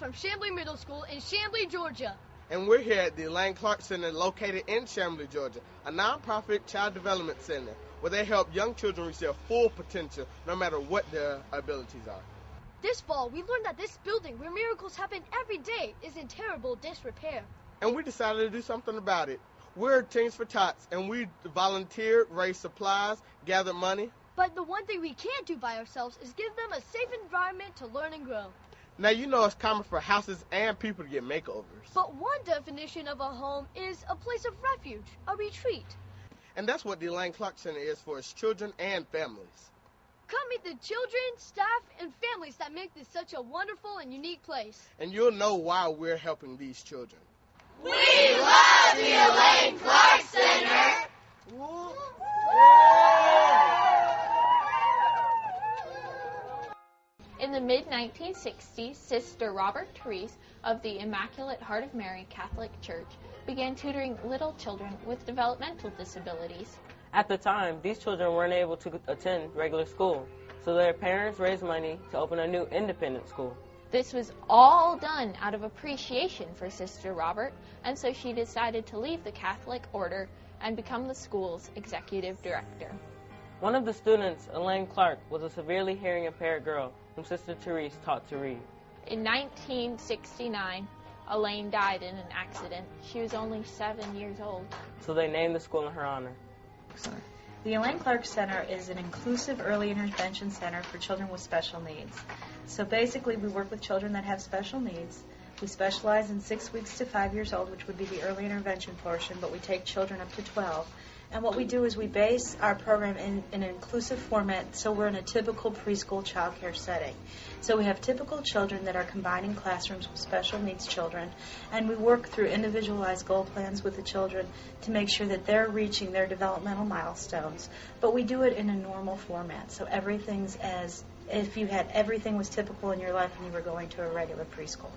from Chamblee Middle School in Chamblee, Georgia. And we're here at the Elaine Clark Center located in Chamblee, Georgia, a nonprofit child development center where they help young children reach their full potential no matter what their abilities are. This fall, we learned that this building, where miracles happen every day, is in terrible disrepair. And we decided to do something about it. We're Teens for Tots, and we volunteered, raised supplies, gathered money. But the one thing we can't do by ourselves is give them a safe environment to learn and grow. Now, you know it's common for houses and people to get makeovers. But one definition of a home is a place of refuge, a retreat. And that's what the Elaine Clark Center is for its children and families. Come meet the children, staff, and families that make this such a wonderful and unique place. And you'll know why we're helping these children. We love the Elaine Clark Center! In the mid-1960s, Sister Robert Therese of the Immaculate Heart of Mary Catholic Church began tutoring little children with developmental disabilities. At the time, these children weren't able to attend regular school, so their parents raised money to open a new independent school. This was all done out of appreciation for Sister Robert, and so she decided to leave the Catholic order and become the school's executive director. One of the students, Elaine Clark, was a severely hearing impaired girl whom Sister Therese taught to read. In 1969, Elaine died in an accident. She was only 7 years old. So they named the school in her honor. The Elaine Clark Center is an inclusive early intervention center for children with special needs. So basically we work with children that have special needs. We specialize in 6 weeks to 5 years old, which would be the early intervention portion, but we take children up to 12. And what we do is we base our program in an inclusive format, so we're in a typical preschool childcare setting. So we have typical children that are combining classrooms with special needs children, and we work through individualized goal plans with the children to make sure that they're reaching their developmental milestones. But we do it in a normal format, so everything's as if you had everything was typical in your life and you were going to a regular preschool.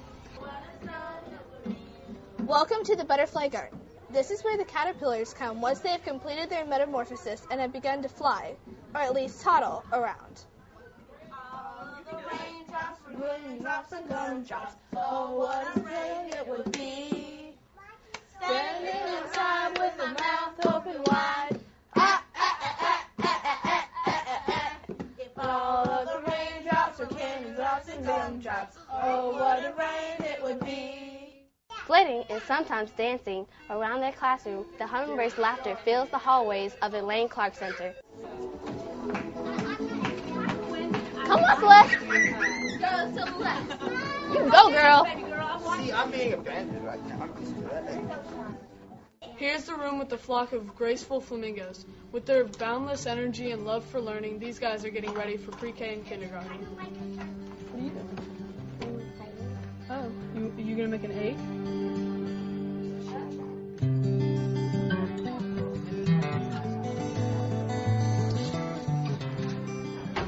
Welcome to the Butterfly Garden. This is where the caterpillars come once they have completed their metamorphosis and have begun to fly, or at least toddle, around. All the raindrops and gumdrops, oh, what a rain it would be. Standing inside with a mouth open wide. If all of the raindrops were candy drops and gumdrops, oh, what a rain it would be. Flitting and sometimes dancing around their classroom, the hummingbird's laughter fills the hallways of the Elaine Clark Center. Come on, Celeste. Go to the left. You can go, girl. See, I'm being abandoned right now. Here's the room with the flock of graceful flamingos. With their boundless energy and love for learning, these guys are getting ready for pre-K and kindergarten. What are you doing? Oh, you gonna make an egg?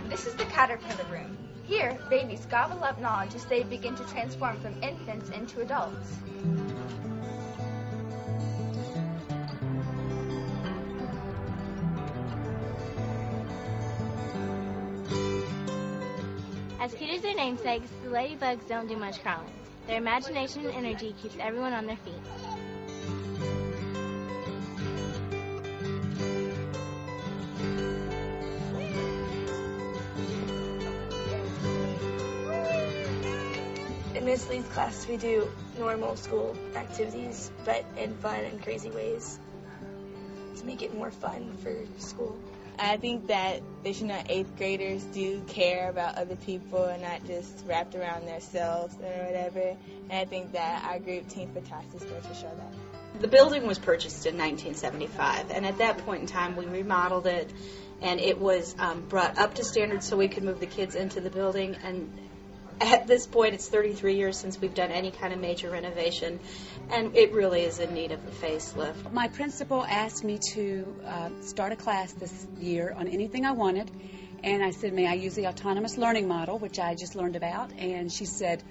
This is the caterpillar room. Here, babies gobble up knowledge as they begin to transform from infants into adults. As cute as their namesakes, the ladybugs don't do much crawling. Their imagination and energy keeps everyone on their feet. In Miss Lee's class, we do normal school activities, but in fun and crazy ways to make it more fun for school. I think that they should know 8th graders do care about other people and not just wrapped around themselves or whatever. And I think that our group, Teens for Tots, is there to show that. The building was purchased in 1975, and at that point in time we remodeled it, and it was brought up to standard so we could move the kids into the building. And at this point, it's 33 years since we've done any kind of major renovation, and it really is in need of a facelift. My principal asked me to start a class this year on anything I wanted, and I said, may I use the autonomous learning model, which I just learned about, and she said,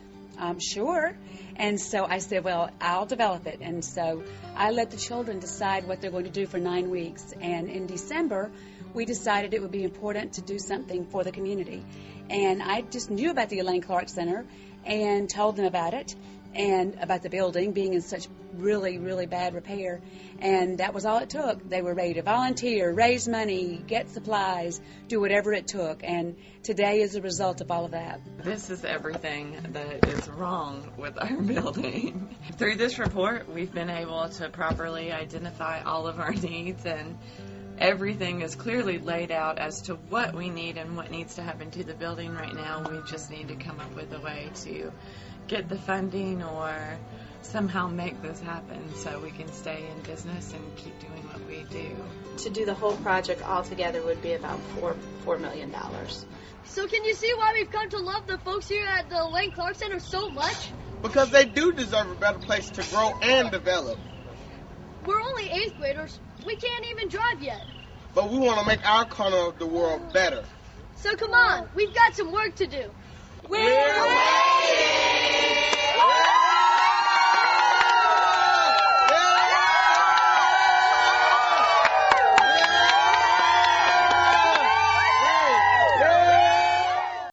sure. And so I said, well, I'll develop it. And so I let the children decide what they're going to do for 9 weeks, and in December, we decided it would be important to do something for the community. And I just knew about the Elaine Clark Center and told them about it and about the building being in such really, really bad repair. And that was all it took. They were ready to volunteer, raise money, get supplies, do whatever it took. And today is a result of all of that. This is everything that is wrong with our building. Through this report, we've been able to properly identify all of our needs, and everything is clearly laid out as to what we need and what needs to happen to the building right now. We just need to come up with a way to get the funding or somehow make this happen so we can stay in business and keep doing what we do. To do the whole project altogether would be about $4 million. So can you see why we've come to love the folks here at the Elaine Clark Center so much? Because they do deserve a better place to grow and develop. We're only 8th graders. We can't even drive yet. But we want to make our corner of the world better. So come on, we've got some work to do. We're ready!